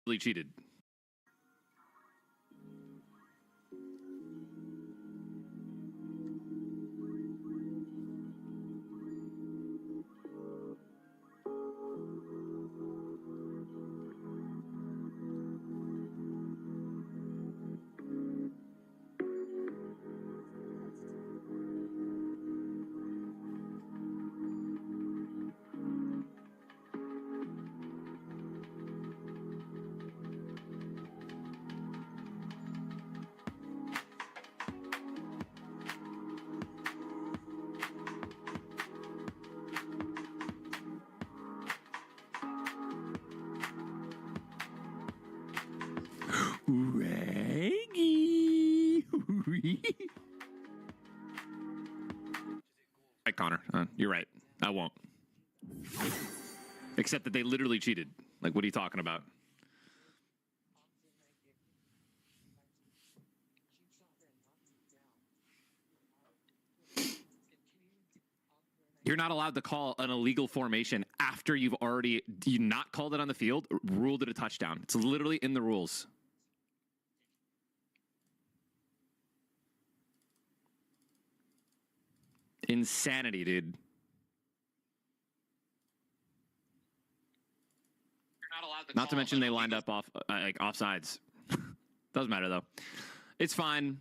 Really cheated. Reggie. Right, Connor. You're right. I won't. Except that they literally cheated. Like, what are you talking about? You're not allowed to call an illegal formation after you not called it on the field, ruled it a touchdown. It's literally in the rules. Insanity, dude. You're not allowed to. Not to mention they lined up off like offsides. Doesn't matter though. It's fine.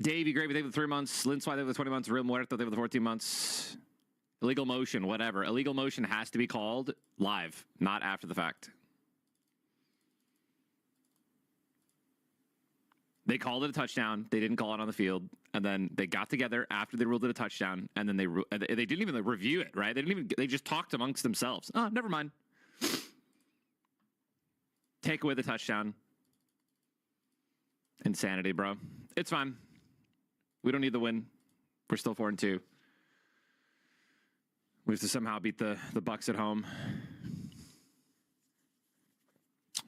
Davey Gravy, they have the 3 months. Linswy, they have the 20 months. Real Muerto, they have the 14 months. Illegal motion, whatever. Illegal motion has to be called live, not after the fact. They called it a touchdown. They didn't call it on the field, and then they got together after they ruled it a touchdown, and then they didn't even review it. Right? They just talked amongst themselves. Oh, never mind. Take away the touchdown. Insanity, bro. It's fine. We don't need the win. We're still 4-2. We have to somehow beat the Bucks at home.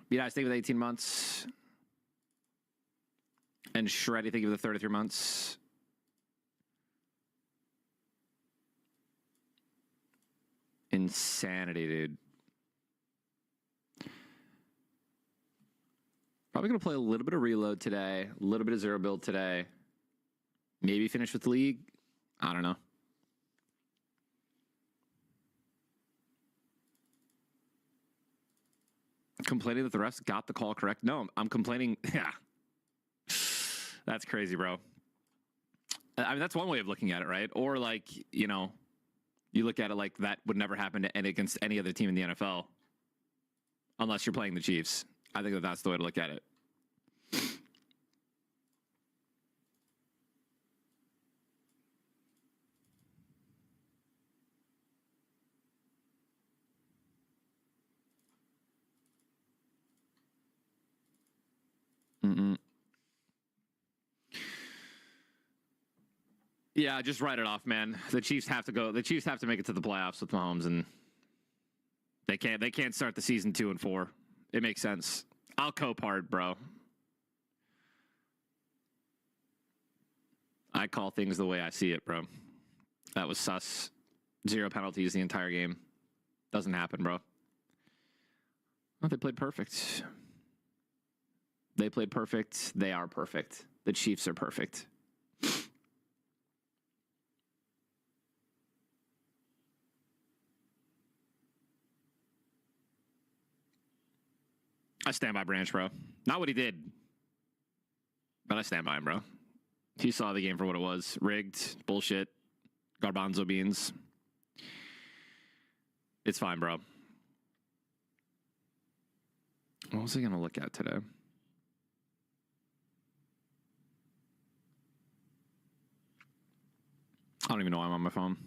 Beat Ice State with 18 months. And Shreddy, think of the 33 months. Insanity, dude. Probably going to play a little bit of reload today. A little bit of zero build today. Maybe finish with the league. I don't know. Complaining that the refs got the call correct? No, I'm complaining. Yeah. That's crazy, bro. I mean, that's one way of looking at it, right? Or like, you know, you look at it like that would never happen to against any other team in the NFL. Unless you're playing the Chiefs. I think that's the way to look at it. Yeah, just write it off, man. The Chiefs have to go. The Chiefs have to make it to the playoffs with Mahomes, and they can't start the season 2-4. It makes sense. I'll cope hard, bro. I call things the way I see it, bro. That was sus. 0 penalties the entire game. Doesn't happen, bro. Well, they played perfect. They played perfect. They are perfect. The Chiefs are perfect. I stand by Branch, bro. Not what he did, but I stand by him, bro. He saw the game for what it was. Rigged, bullshit, garbanzo beans. It's fine, bro. What was I going to look at today? I don't even know why I'm on my phone.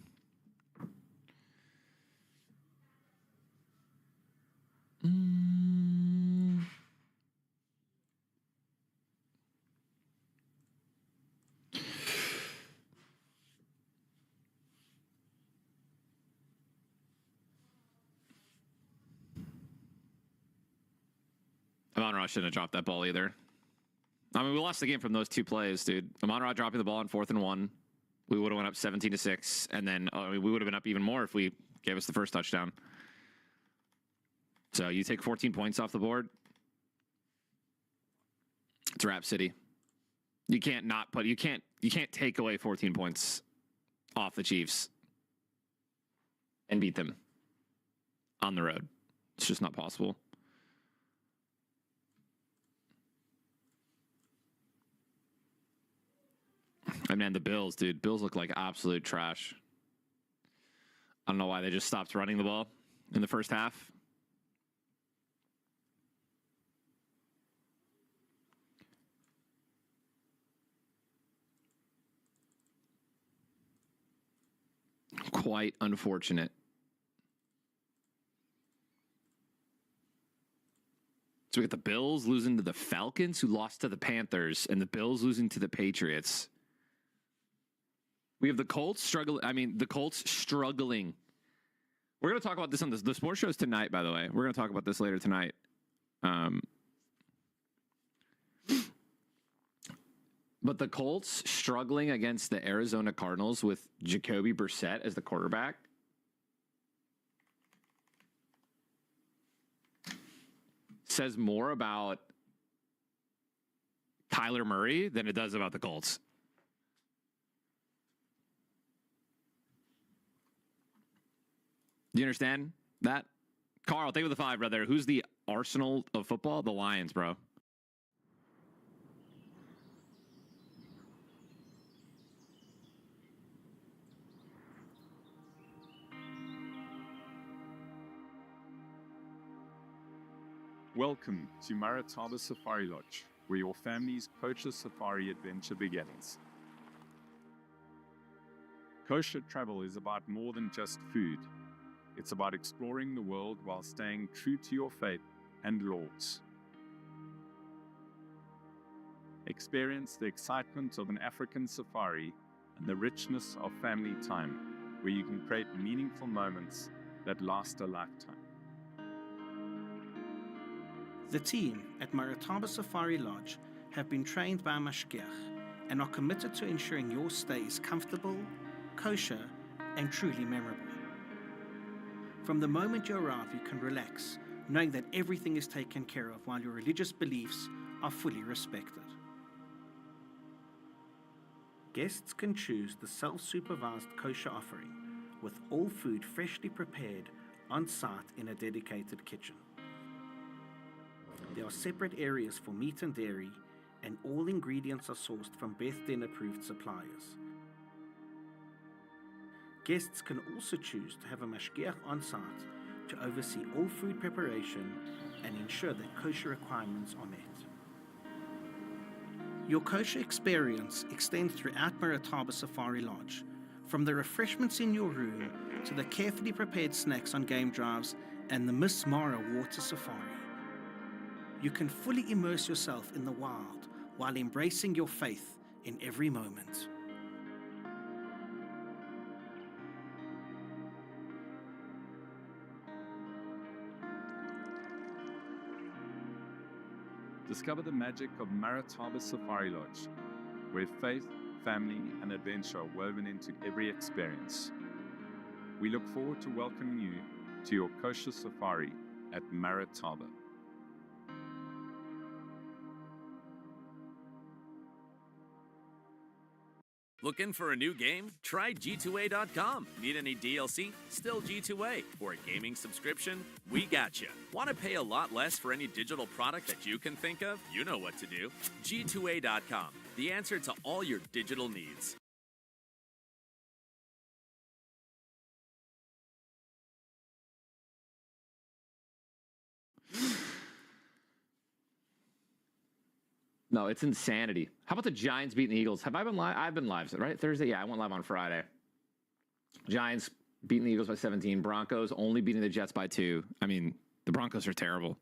Amon-Ra shouldn't have dropped that ball either. I mean, we lost the game from those two plays, dude. Amon-Ra dropping the ball on 4th and 1. We would have went up 17-6, and then we would have been up even more if we Gave us the first touchdown. So you take 14 points off the board. It's Rap City. You can't take away 14 points off the Chiefs and beat them on the road. It's just not possible. I mean, the Bills, dude. Bills look like absolute trash. I don't know why they just stopped running the ball in the first half. Quite unfortunate. So we got the Bills losing to the Falcons, who lost to the Panthers, and the Bills losing to the Patriots. We have the Colts struggling. The Colts struggling. We're going to talk about this on the sports shows tonight, by the way. We're going to talk about this later tonight. But the Colts struggling against the Arizona Cardinals with Jacoby Brissett as the quarterback says more about Kyler Murray than it does about the Colts. Do you understand that? Carl, take with the 5, brother. Who's the Arsenal of football? The Lions, bro. Welcome to Marataba Safari Lodge, where your family's kosher safari adventure begins. Kosher travel is about more than just food. It's about exploring the world while staying true to your faith and laws. Experience the excitement of an African safari and the richness of family time, where you can create meaningful moments that last a lifetime. The team at Marataba Safari Lodge have been trained by Mashgiach and are committed to ensuring your stay is comfortable, kosher, and truly memorable. From the moment you arrive, you can relax, knowing that everything is taken care of while your religious beliefs are fully respected. Guests can choose the self-supervised kosher offering, with all food freshly prepared on-site in a dedicated kitchen. There are separate areas for meat and dairy, and all ingredients are sourced from Beth Din approved suppliers. Guests can also choose to have a mashgiach on site to oversee all food preparation and ensure that kosher requirements are met. Your kosher experience extends throughout Marataba Safari Lodge, from the refreshments in your room to the carefully prepared snacks on game drives and the Miss Mara water safari. You can fully immerse yourself in the wild while embracing your faith in every moment. Discover the magic of Marataba Safari Lodge, where faith, family, and adventure are woven into every experience. We look forward to welcoming you to your kosher safari at Marataba. Looking for a new game? Try G2A.com. Need any DLC? Still G2A. For a gaming subscription? We got you. Want to pay a lot less for any digital product that you can think of? You know what to do. G2A.com. The answer to all your digital needs. No, it's insanity. How about the Giants beating the Eagles? Have I been live? I've been live, right? Thursday? Yeah, I went live on Friday. Giants beating the Eagles by 17. Broncos only beating the Jets by 2. I mean, the Broncos are terrible.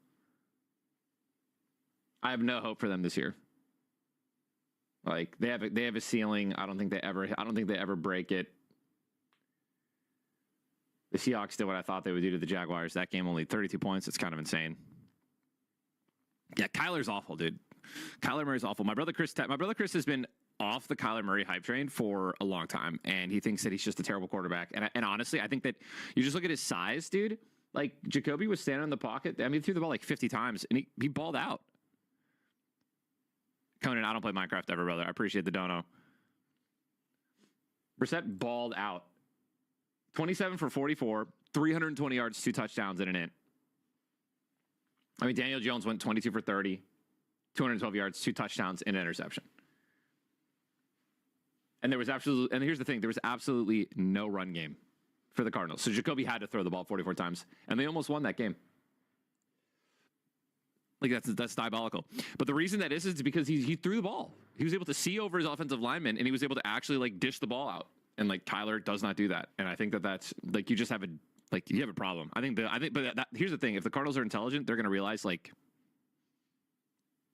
I have no hope for them this year. Like they have a ceiling. I don't think they ever break it. The Seahawks did what I thought they would do to the Jaguars. That game only 32 points. It's kind of insane. Yeah, Kyler's awful, dude. Kyler Murray's awful. My brother Chris has been off the Kyler Murray hype train for a long time, and he thinks that he's just a terrible quarterback. And honestly, I think that you just look at his size, dude. Like, Jacoby was standing in the pocket. I mean, he threw the ball like 50 times, and he balled out. Conan, I don't play Minecraft ever, brother. I appreciate the dono. Brissett balled out. 27 for 44, 320 yards, 2 touchdowns, and an int. I mean, Daniel Jones went 22 for 30, 212 yards, 2 touchdowns, and an interception. And here's the thing, there was absolutely no run game for the Cardinals. So Jacoby had to throw the ball 44 times, and they almost won that game. Like, that's diabolical. But the reason that is because he threw the ball. He was able to see over his offensive lineman, and he was able to actually, like, dish the ball out. And, like, Kyler does not do that. And I think that's, like, you just have you have a problem. But here's the thing. If the Cardinals are intelligent, they're going to realize, like,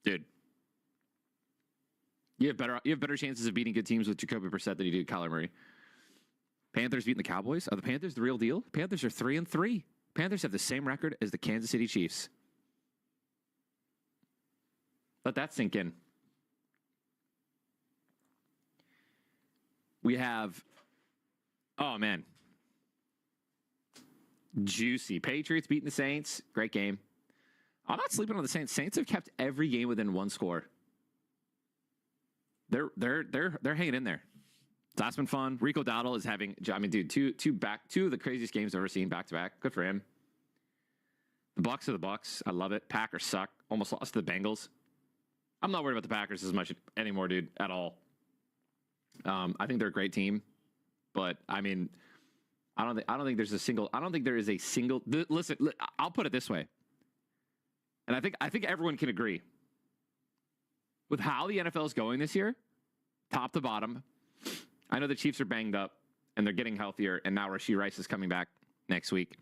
dude, you have better chances of beating good teams with Jacoby Brissett than you do Kyler Murray. Panthers beating the Cowboys? Are the Panthers the real deal? Panthers are 3-3. Panthers have the same record as the Kansas City Chiefs. Let that sink in. We have, oh man, juicy. Patriots beating the Saints. Great game. I'm not sleeping on the Saints. Saints have kept every game within 1 score. They're hanging in there. That's been fun. Rico Dowdle is having, I mean, dude, two of the craziest games I've ever seen back to back. Good for him. The Bucs are the Bucs. I love it. Packers suck. Almost lost to the Bengals. I'm not worried about the Packers as much anymore, dude, at all. I think they're a great team, but I mean, I don't think there is a single. Listen, I'll put it this way, and I think everyone can agree with how the NFL is going this year, top to bottom. I know the Chiefs are banged up and they're getting healthier, and now Rashee Rice is coming back next week.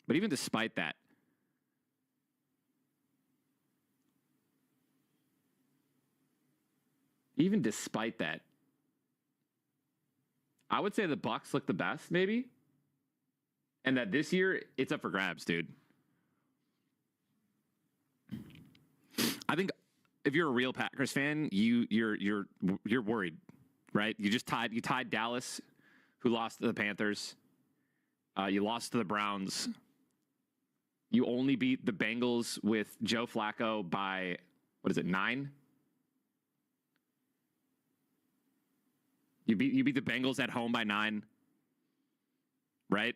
But even despite that, I would say the Bucs look the best, maybe, and that this year it's up for grabs, dude. I think if you're a real Packers fan, you're worried, right? You tied Dallas, who lost to the Panthers. You lost to the Browns. You only beat the Bengals with Joe Flacco by 9? You beat the Bengals at home by 9, right?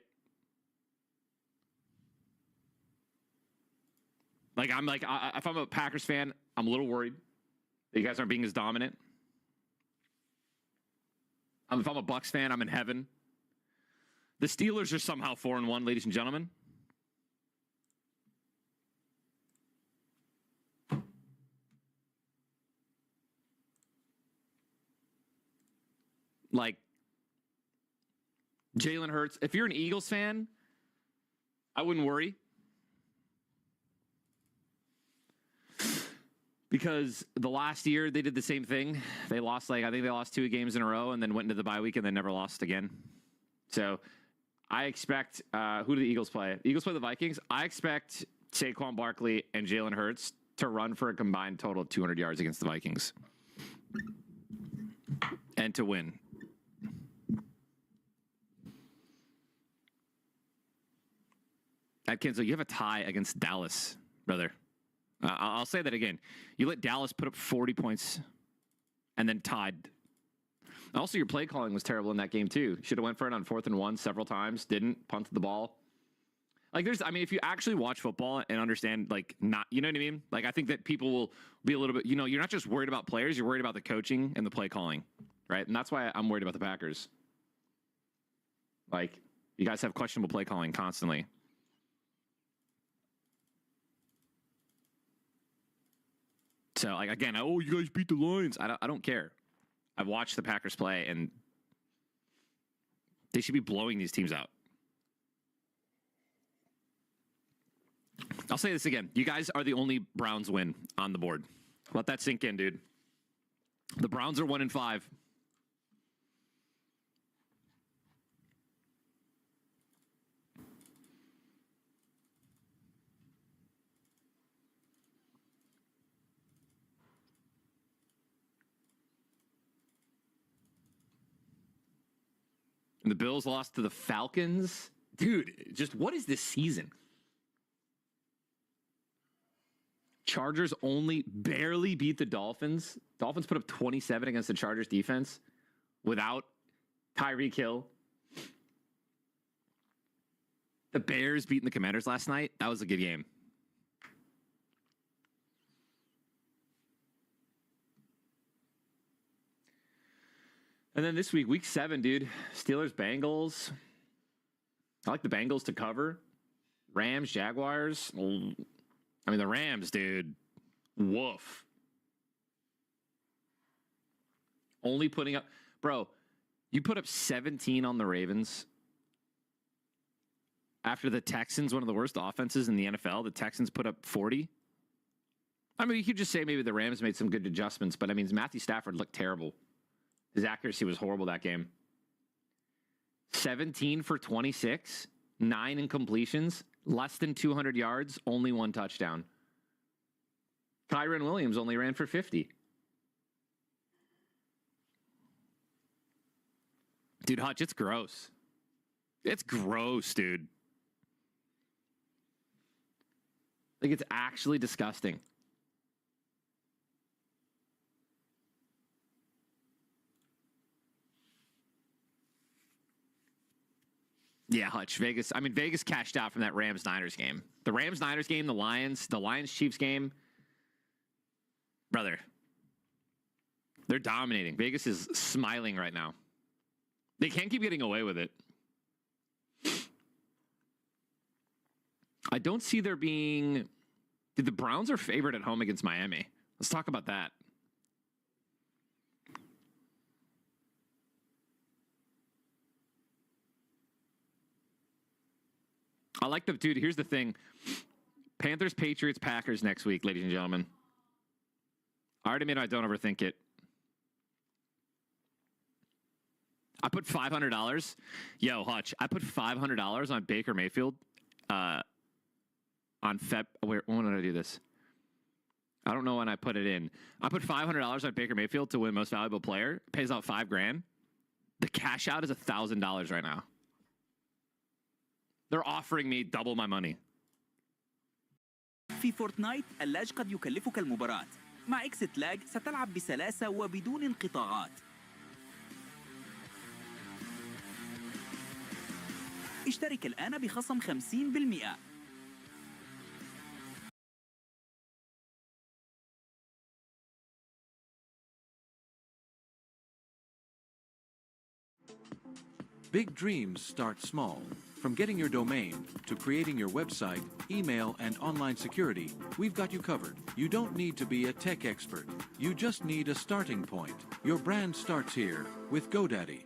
Like, if I'm a Packers fan, I'm a little worried that you guys aren't being as dominant. If I'm a Bucs fan, I'm in heaven. The Steelers are somehow 4-1, ladies and gentlemen. Like, Jalen Hurts. If you're an Eagles fan, I wouldn't worry. Because the last year they did the same thing. They lost, I think they lost 2 games in a row and then went into the bye week and then never lost again. So I expect, who do the Eagles play? Eagles play the Vikings. I expect Saquon Barkley and Jalen Hurts to run for a combined total of 200 yards against the Vikings. And to win. Atkins, you have a tie against Dallas, brother. I'll say that again. You let Dallas put up 40 points and then tied. Also, your play calling was terrible in that game, too. Should have went for it on 4th and 1 several times. Didn't. Punted the ball. Like, if you actually watch football and understand, you know what I mean? Like, I think that people will be a little bit, you're not just worried about players, you're worried about the coaching and the play calling, right? And that's why I'm worried about the Packers. Like, you guys have questionable play calling constantly. So, again, you guys beat the Lions. I don't care. I've watched the Packers play, and they should be blowing these teams out. I'll say this again. You guys are the only Browns win on the board. Let that sink in, dude. The Browns are 1-5. And the Bills lost to the Falcons. Dude, just what is this season? Chargers only barely beat the Dolphins. Dolphins put up 27 against the Chargers defense without Tyreek Hill. The Bears beating the Commanders last night. That was a good game. And then this week, week 7, dude. Steelers, Bengals. I like the Bengals to cover. Rams, Jaguars. I mean, the Rams, dude. Woof. Only putting up... Bro, you put up 17 on the Ravens. After the Texans, one of the worst offenses in the NFL, the Texans put up 40. I mean, you could just say maybe the Rams made some good adjustments, but I mean, Matthew Stafford looked terrible. His accuracy was horrible that game. 17 for 26, 9 incompletions, less than 200 yards, only 1 touchdown. Kyron Williams only ran for 50. Dude, Hutch, it's gross. It's gross, dude. Like, it's actually disgusting. Yeah, Hutch, Vegas. I mean, Vegas cashed out from that Rams-Niners game. The Rams-Niners game, the Lions-Chiefs game. Brother, they're dominating. Vegas is smiling right now. They can't keep getting away with it. I don't see there being... Dude, the Browns are favored at home against Miami. Let's talk about that. I like the... Dude, here's the thing. Panthers, Patriots, Packers next week, ladies and gentlemen. I already made I don't overthink it. I put $500. Yo, Hutch, I put $500 on Baker Mayfield on when did I do this? I don't know when I put it in. I put $500 on Baker Mayfield to win most valuable player. Pays out $5,000. The cash out is $1,000 right now. They're offering me double my money. في فورتنايت اللاج قد يكلفك المباراة. مع إكست لاج ستلعب بسلاسة وبدون انقطاعات. اشترك الآن بخصم 50%. Big dreams start small. From getting your domain to creating your website, email, and online security, we've got you covered. You don't need to be a tech expert. You just need a starting point. Your brand starts here with GoDaddy.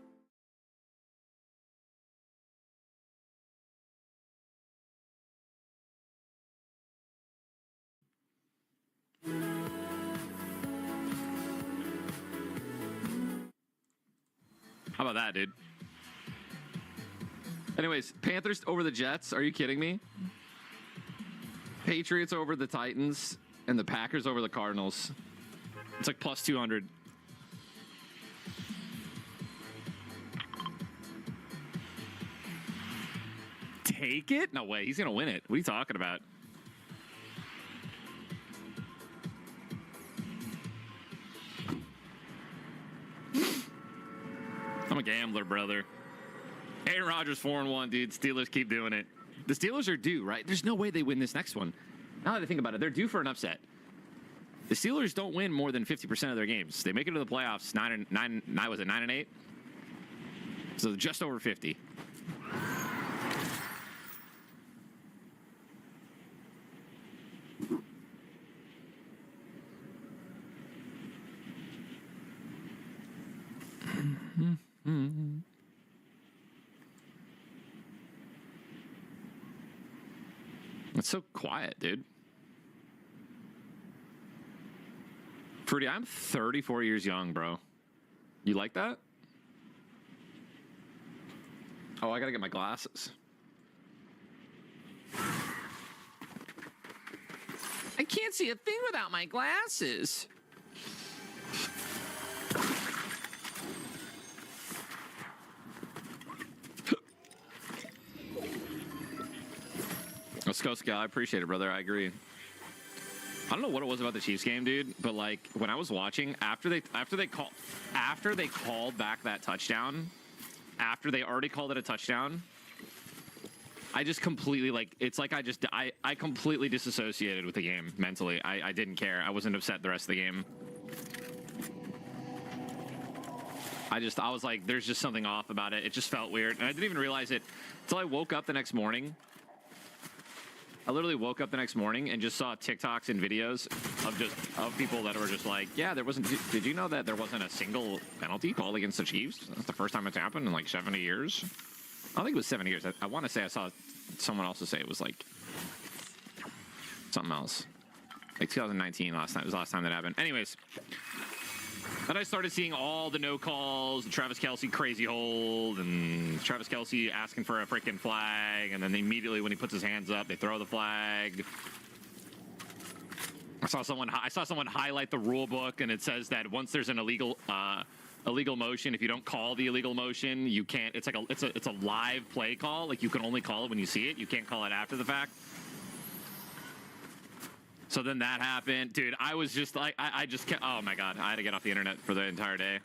How about that, dude? Anyways, Panthers over the Jets. Are you kidding me? Patriots over the Titans and the Packers over the Cardinals. It's like plus 200. Take it? No way. He's going to win it. What are you talking about? I'm a gambler, brother. Aaron Rodgers 4-1, dude. Steelers keep doing it. The Steelers are due, right? There's no way they win this next one. Now that I think about it, they're due for an upset. The Steelers don't win more than 50% of their games. They make it to the playoffs 9-8? So just over 50. It's so quiet, dude. Fruity, I'm 34 years young, bro. You like that? Oh, I gotta get my glasses. I can't see a thing without my glasses. Skoska, I appreciate it, brother. I agree. I don't know what it was about the Chiefs game, dude, but like when I was watching, after they called back that touchdown, after they already called it a touchdown, I just completely it's like I completely disassociated with the game mentally. I didn't care. I wasn't upset the rest of the game. I was like, there's just something off about it. It just felt weird, and I didn't even realize it until I woke up the next morning. I literally woke up the next morning and just saw TikToks and videos of people that were just like, yeah, there wasn't. Did you know that there wasn't a single penalty called against the Chiefs? That's the first time it's happened in like 70 years. I don't think it was 70 years. I want to say I saw someone also say it was like something else, like 2019 last time. It was the last time that happened. Anyways. Then I started seeing all the no calls, the Travis Kelce crazy hold, and Travis Kelce asking for a freaking flag, and then immediately when he puts his hands up, they throw the flag. I saw someone highlight the rule book, and it says that once there's an illegal motion, if you don't call the illegal motion, you can't. It's a live play call. Like you can only call it when you see it. You can't call it after the fact. So then that happened. Dude, I was just like, I just kept, oh my God. I had to get off the internet for the entire day.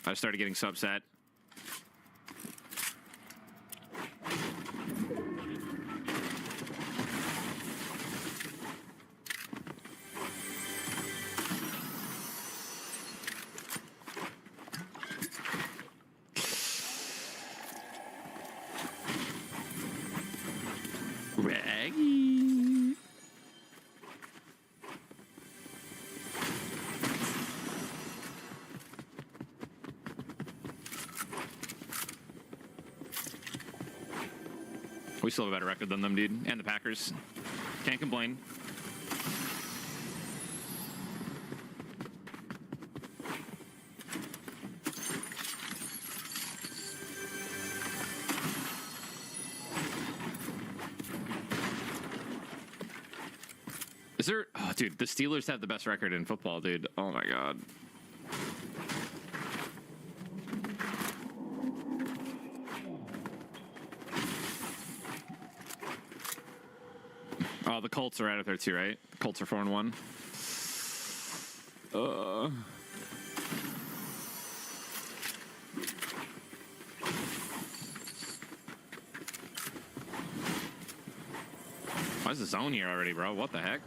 I started getting so upset. Raggy. We still have a better record than them, dude. And the Packers. Can't complain. Is there... Oh, dude, the Steelers have the best record in football, dude. Oh, my God. Oh, the Colts are right up there too, right? The Colts are 4-1. Why is the zone here already, bro? What the heck?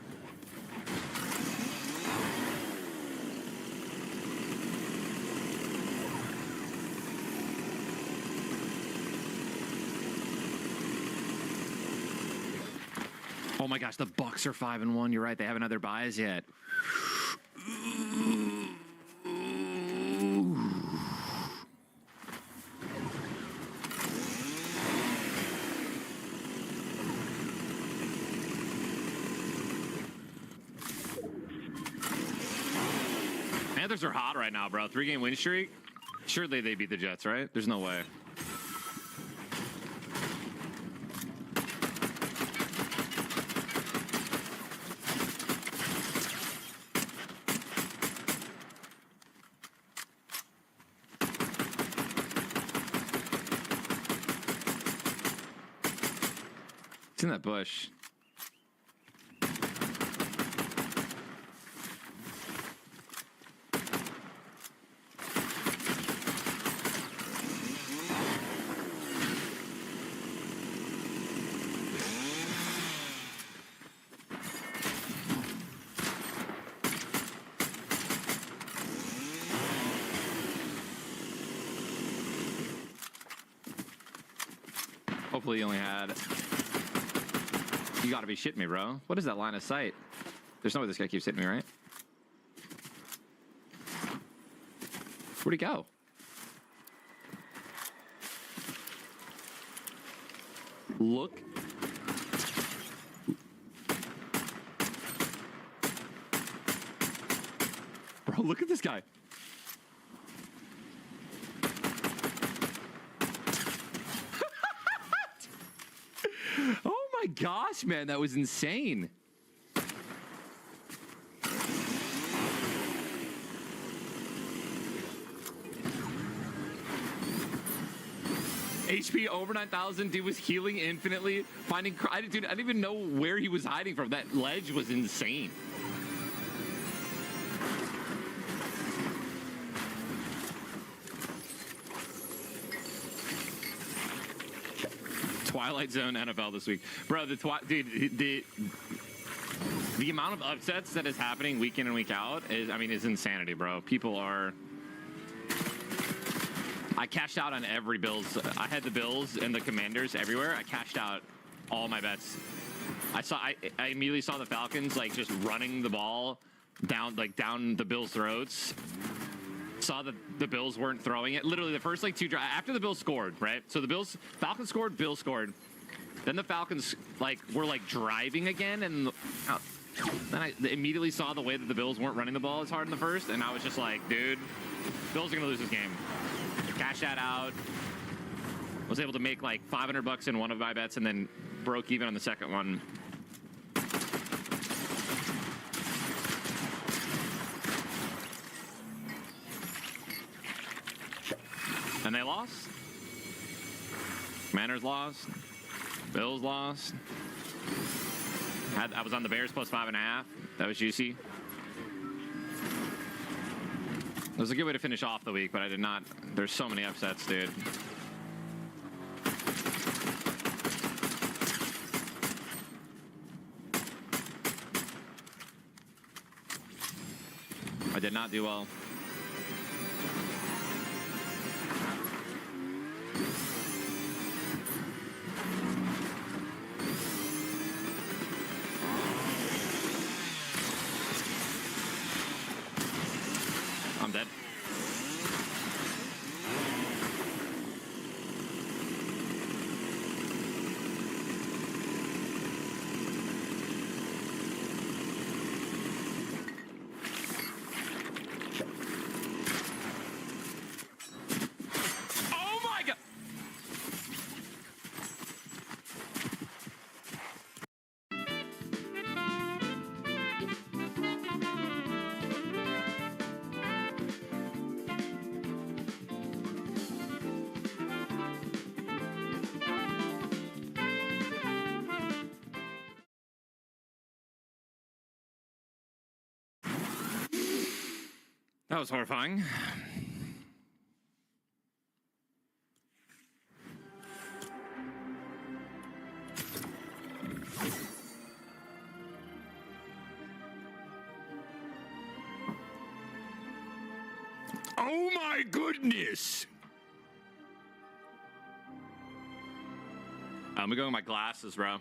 Oh my gosh, the Bucks are 5-1. You're right; they haven't had their buys yet. Panthers are hot right now, bro. 3-game win streak. Surely they beat the Jets, right? There's no way. It's in that bush. Hopefully you only had... You gotta be shitting me, bro. What is that line of sight? There's no way this guy keeps hitting me, right? Where'd he go? Look. Bro, look at this guy. Oh my gosh, man, that was insane. HP over 9,000. Dude was healing infinitely. Dude, I didn't even know where he was hiding from. That ledge was insane. Twilight Zone NFL this week, bro. The amount of upsets that is happening week in and week out is insanity, bro. People are. I cashed out on every Bills. I had the Bills and the Commanders everywhere. I cashed out all my bets. I immediately saw the Falcons like just running the ball down the Bills' throats. Saw that the Bills weren't throwing it. Literally the first like two drives after the Bills scored, right? So Falcons scored, Bills scored. Then the Falcons were driving again, and then I immediately saw the way that the Bills weren't running the ball as hard in the first, and I was just like, dude, Bills are gonna lose this game. Cash that out. Was able to make like $500 in one of my bets, and then broke even on the second one. And they lost. Commanders lost. Bills lost. I was on the Bears plus 5.5. That was juicy. It was a good way to finish off the week, but I did not. There's so many upsets, dude. I did not do well. I'm dead. Oh my god! That was horrifying. Oh my goodness! I'm gonna go with my glasses, bro.